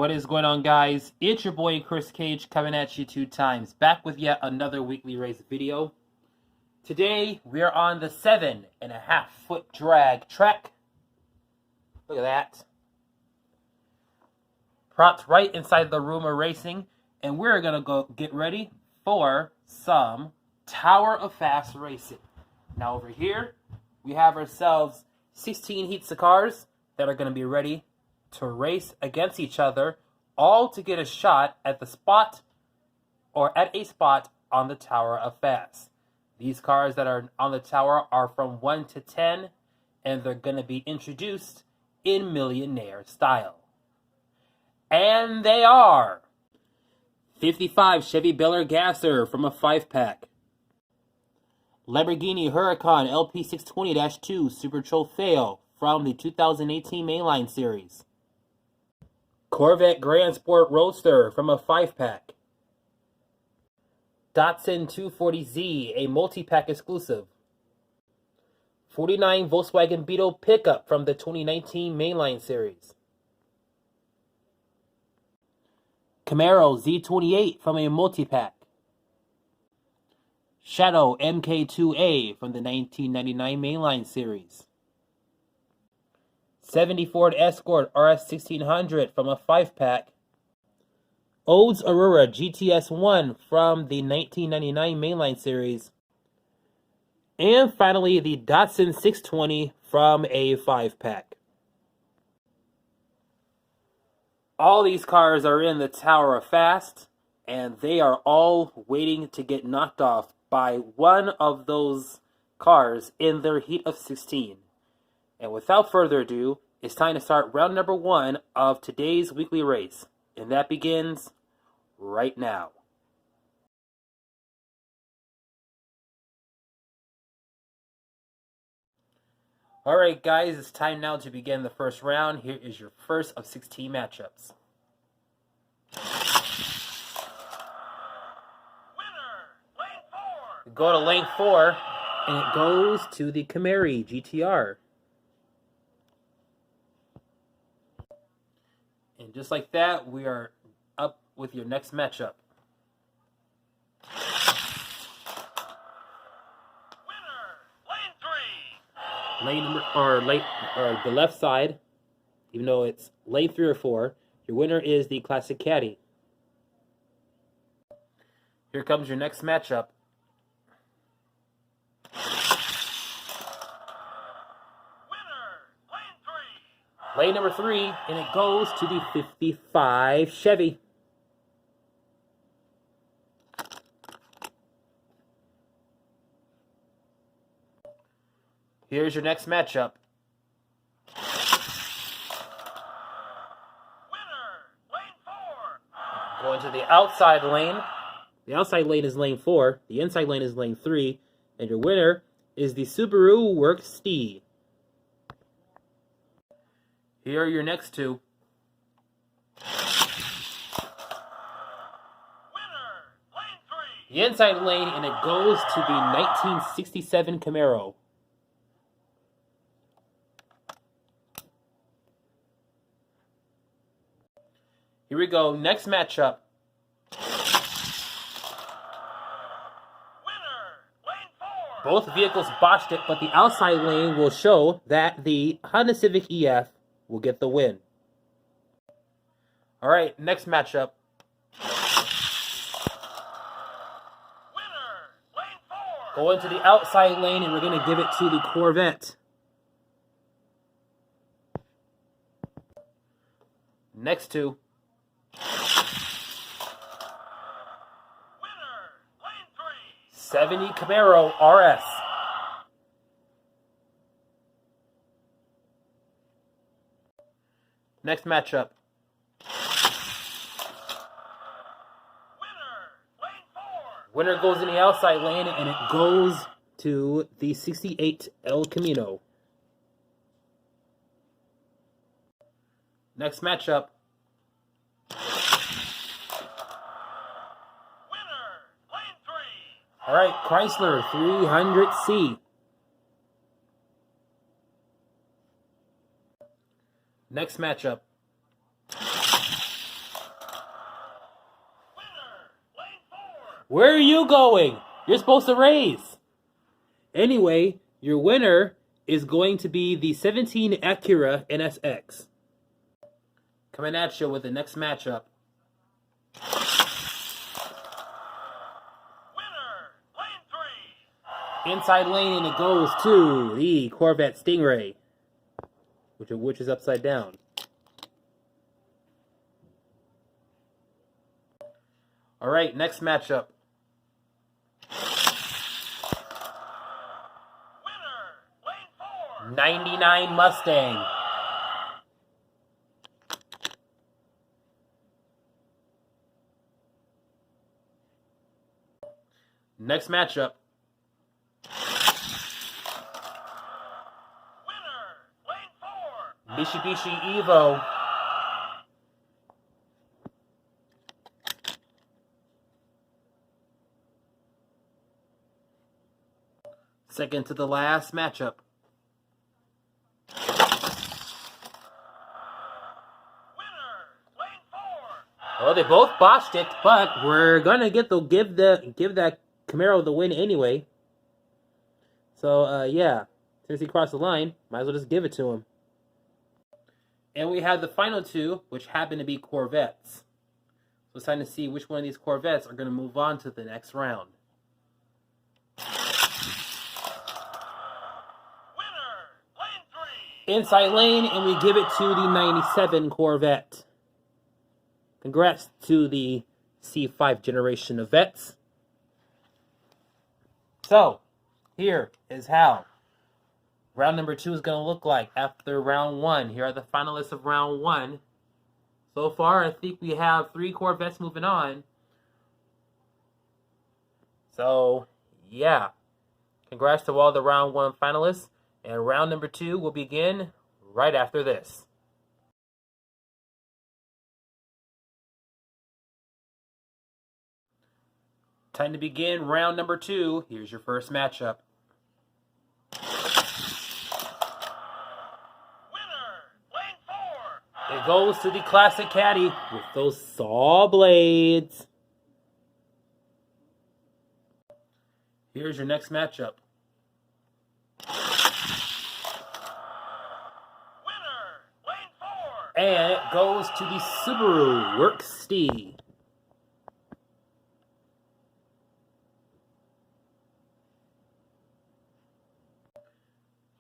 What is going on, guys? It's your boy Chris Cage coming at you 2 times, back with yet another weekly race video. Today we are on the 7.5 foot drag track. Look at that. Propped right inside the room of racing, and we're gonna go get ready for some Tower of Fast racing. Now over here we have ourselves 16 heats of cars that are gonna be ready to race against each other, all to get a shot at the spot or at a spot on the Tower of Fast. These cars that are on the tower are from 1 to 10, and they're going to be introduced in millionaire style. And they are 55 Chevy Bel Air Gasser from a 5-pack, Lamborghini Huracan LP 620-2 Super Trofeo from the 2018 Mainline Series, Corvette Grand Sport Roadster from a 5-pack, Datsun 240Z, a multi-pack exclusive, 49 Volkswagen Beetle pickup from the 2019 Mainline Series, Camaro Z28 from a multi-pack, Shadow MK2A from the 1999 Mainline Series, 70 Ford Escort RS 1600 from a 5-pack, Olds Aurora GTS1 from the 1999 Mainline Series, and finally the Datsun 620 from a 5-pack. All these cars are in the Tower of Fast, and they are all waiting to get knocked off by one of those cars in their heat of 16. And without further ado, it's time to start round number 1 of today's weekly race. And that begins right now. Alright guys, it's time now to begin the first round. Here is your first of 16 matchups. We go to lane 4, and it goes to the Camry GTR. And just like that, we are up with your next matchup. Lane number, or the left side, even though it's lane 3 or 4, your winner is the Classic Caddy. Here comes your next matchup. Lane number 3, and it goes to the 55 Chevy. Here's your next matchup. Going to the outside lane. The outside lane is lane 4. The inside lane is lane 3. And your winner is the Subaru Works Steed. Here are your next two. The inside lane, and it goes to the 1967 Camaro. Here we go, next matchup. Both vehicles botched it, but the outside lane will show that the Honda Civic EF will get the win. All right, next matchup. Go into the outside lane, and we're going to give it to the Corvette. Next two. 70 Camaro RS. Next matchup. Winner goes in the outside lane, and it goes to the 68 El Camino. Next matchup. All right, Chrysler 300C. Next matchup. Where are you going? You're supposed to race. Anyway, your winner is going to be the 17 Acura NSX. Coming at you with the next matchup. Winner, lane 3. Inside lane, and it goes to the Corvette Stingray, which is upside down. All right, next matchup. Winner, lane 4. 99 Mustang. Next matchup. Winner, lane 4. Mitsubishi Evo. Second to the last matchup. Winner, lane 4. Well, they both botched it, but we're gonna give that Camaro the win anyway. So yeah, since he crossed the line, might as well just give it to him. And we have the final two, which happen to be Corvettes. So it's time to see which one of these Corvettes are gonna move on to the next round. Inside lane, and we give it to the 97 Corvette. Congrats to the C5 generation of vets. So, here is how round number 2 is going to look like after round 1. Here are the finalists of round 1. So far, I think we have 3 Corvettes moving on. So, yeah. Congrats to all the round 1 finalists. And round number 2 will begin right after this. Time to begin round number 2. Here's your first matchup. Winner, lane 4. It goes to the classic caddy with those saw blades. Here's your next matchup. And it goes to the Subaru Works-D.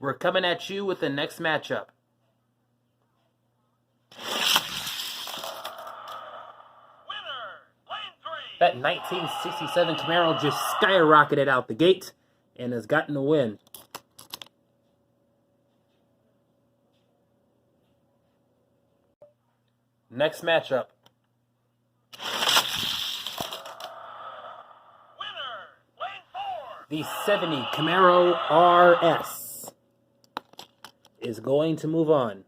We're coming at you with the next matchup. Winner, lane 3. That 1967 Camaro just skyrocketed out the gate and has gotten the win. Next matchup. Winner, lane 4. The 70 Camaro RS is going to move on.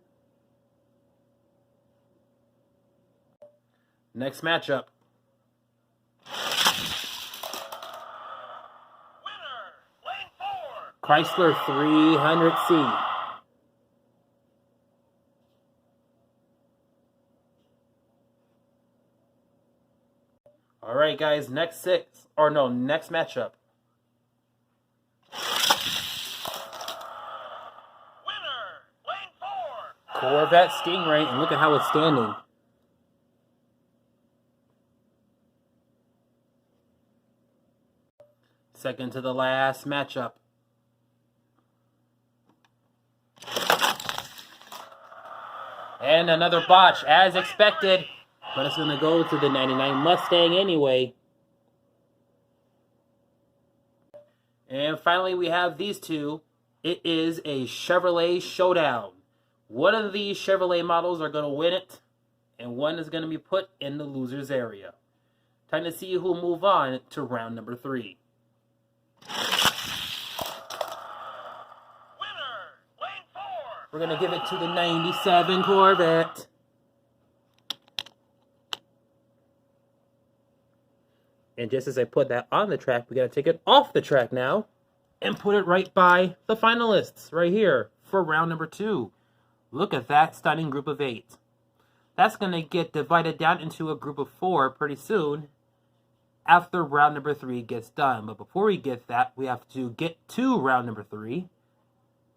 Next matchup. Winner, lane 4. Chrysler 300C. All right, guys, next matchup. Winner, lane 4. Corvette Stingray, and look at how it's standing. Second to the last matchup. And another botch, as expected. But it's going to go to the 99 Mustang anyway. And finally, we have these two. It is a Chevrolet showdown. One of these Chevrolet models are going to win it, and one is going to be put in the loser's area. Time to see who'll move on to round number 3. Winner, lane 4. We're going to give it to the 97 Corvette. And just as I put that on the track, we got to take it off the track now and put it right by the finalists right here for round number 2. Look at that stunning group of 8. That's going to get divided down into a group of 4 pretty soon after round number 3 gets done. But before we get that, we have to get to round number 3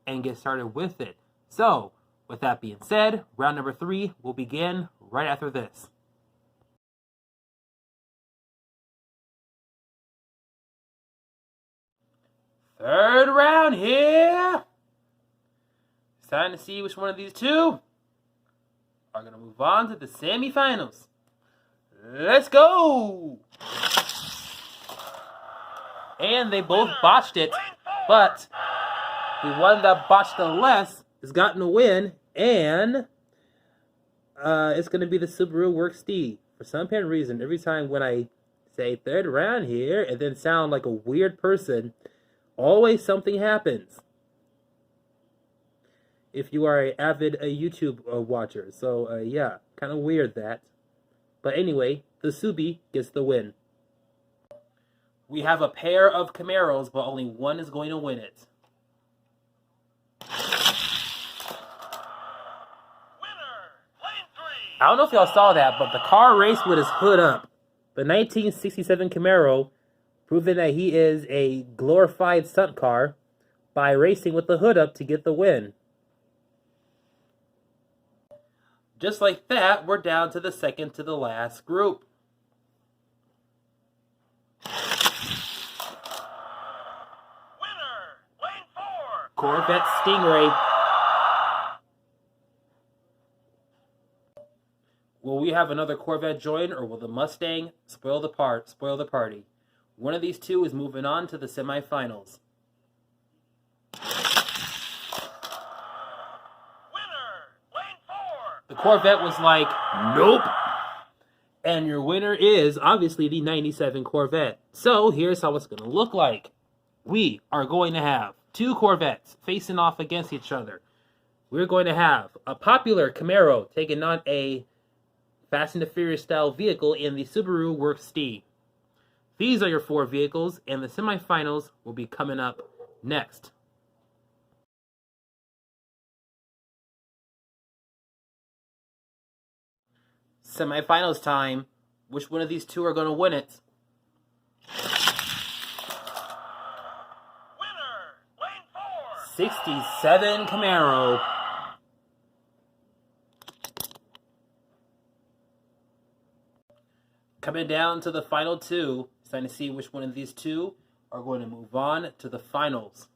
and get started with it. So, with that being said, round number 3 will begin right after this. Third round here. It's time to see which one of these two are going to move on to the semifinals. Let's go! And they both botched it, but the one that botched the less has gotten a win, and it's going to be the Subaru Works D. For some apparent reason, every time when I say third round here and then sound like a weird person, always something happens. If you are an avid YouTube watcher. So, yeah, kind of weird that. But anyway, the Subi gets the win. We have a pair of Camaros, but only one is going to win it. I don't know if y'all saw that, but the car raced with his hood up. The 1967 Camaro, proving that he is a glorified stunt car by racing with the hood up to get the win. Just like that, we're down to the second to the last group. Winner, lane 4. Corvette Stingray. Will we have another Corvette join, or will the Mustang spoil the party? One of these two is moving on to the semifinals. The Corvette was like, nope. And your winner is obviously the 97 Corvette. So here's how it's going to look like. We are going to have two Corvettes facing off against each other. We're going to have a popular Camaro taking on a Fast and the Furious style vehicle in the Subaru Works D. These are your four vehicles, and the semifinals will be coming up next. Semifinals time. Which one of these two are going to win it? Winner, lane 4. 67 Camaro. Coming down to the final two. It's time to see which one of these two are going to move on to the finals.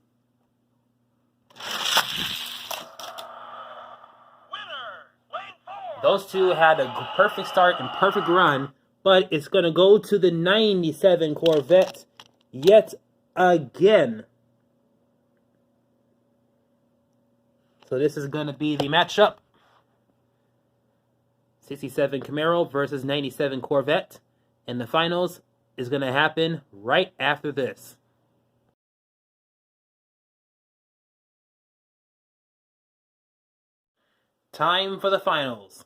Those two had a perfect start and perfect run, but it's going to go to the 97 Corvette yet again. So this is going to be the matchup. 67 Camaro versus 97 Corvette. And the finals is going to happen right after this. Time for the finals.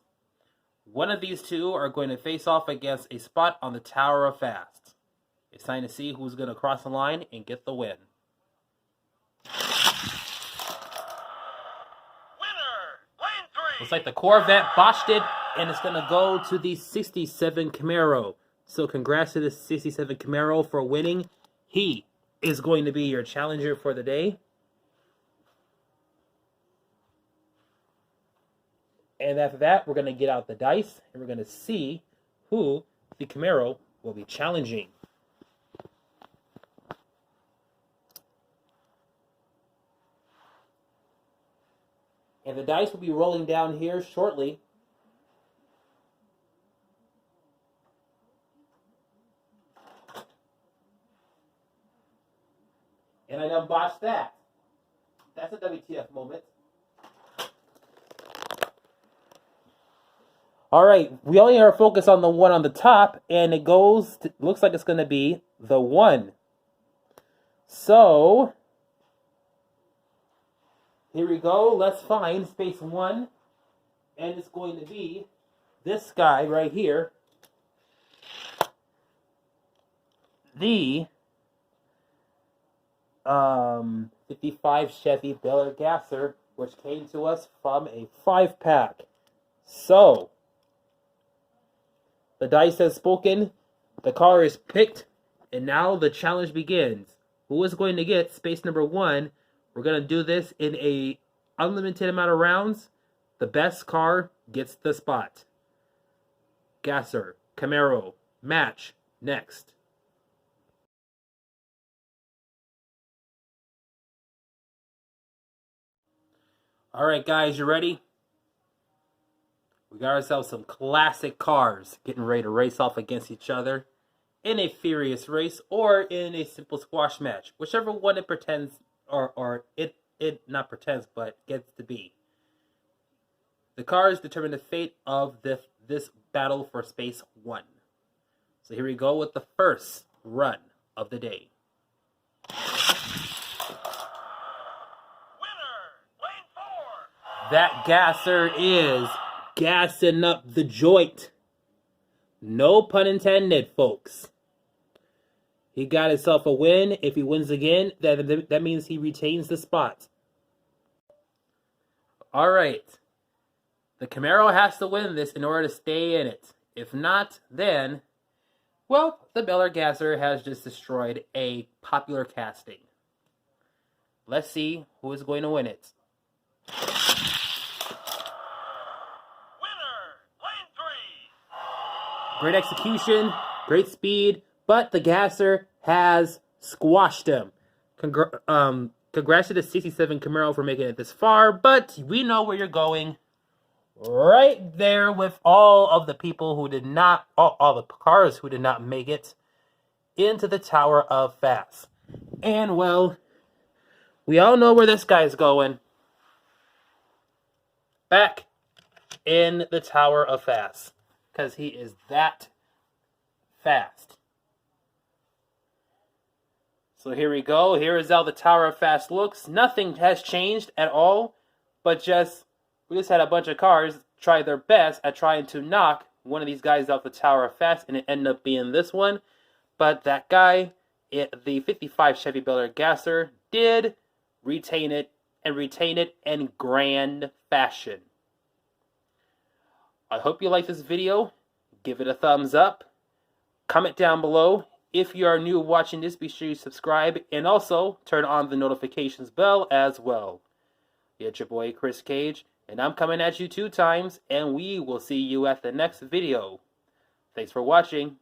One of these two are going to face off against a spot on the Tower of Fast. It's time to see who's going to cross the line and get the win. Winner, lane 3. Looks like the Corvette botched it, and it's going to go to the 67 Camaro. So congrats to the 67 Camaro for winning. He is going to be your challenger for the day. And after that, we're going to get out the dice, and we're going to see who the Camaro will be challenging. And the dice will be rolling down here shortly. And I done botched that. That's a WTF moment. All right, we only are focused on the one on the top, and it goes, looks like it's going to be the 1. So, here we go. Let's find space 1, and it's going to be this guy right here. The 55 Chevy Bel Air Gasser, which came to us from a 5-pack. So, the dice has spoken. The car is picked, and now the challenge begins. Who is going to get space number 1? We're going to do this in a unlimited amount of rounds. The best car gets the spot. Gasser, Camaro, match, next. Alright guys, you ready? We got ourselves some classic cars getting ready to race off against each other in a furious race or in a simple squash match. Whichever one it pretends, or it not pretends, but gets to be. The cars determine the fate of this battle for space 1. So here we go with the first run of the day. Winner, lane 4. That gasser is gassing up the joint. No pun intended, folks. He got himself a win. If he wins again, that means he retains the spot. All right. The Camaro has to win this in order to stay in it. If not, then, well, the Bel Air Gasser has just destroyed a popular casting. Let's see who is going to win it. Winner, lane 3. Great execution, great speed, but the Gasser has squashed him. Congrats to the 67 Camaro for making it this far, but we know where you're going. Right there with all of the people who did not, all the cars who did not make it into the Tower of Fast. And, well, we all know where this guy's going. Back in the Tower of Fast. Because he is that fast. So here we go. Here is how the Tower of Fast looks. Nothing has changed at all. But we just had a bunch of cars try their best at trying to knock one of these guys off the Tower of Fast. And it ended up being this one. But that guy, the 55 Chevy Bel Air Gasser, did retain it in grand fashion. I hope you like this video. Give it a thumbs up. Comment down below. If you are new watching this, be sure you subscribe. And also, turn on the notifications bell as well. It's your boy, Chris Cage. And I'm coming at you 2 times. And we will see you at the next video. Thanks for watching.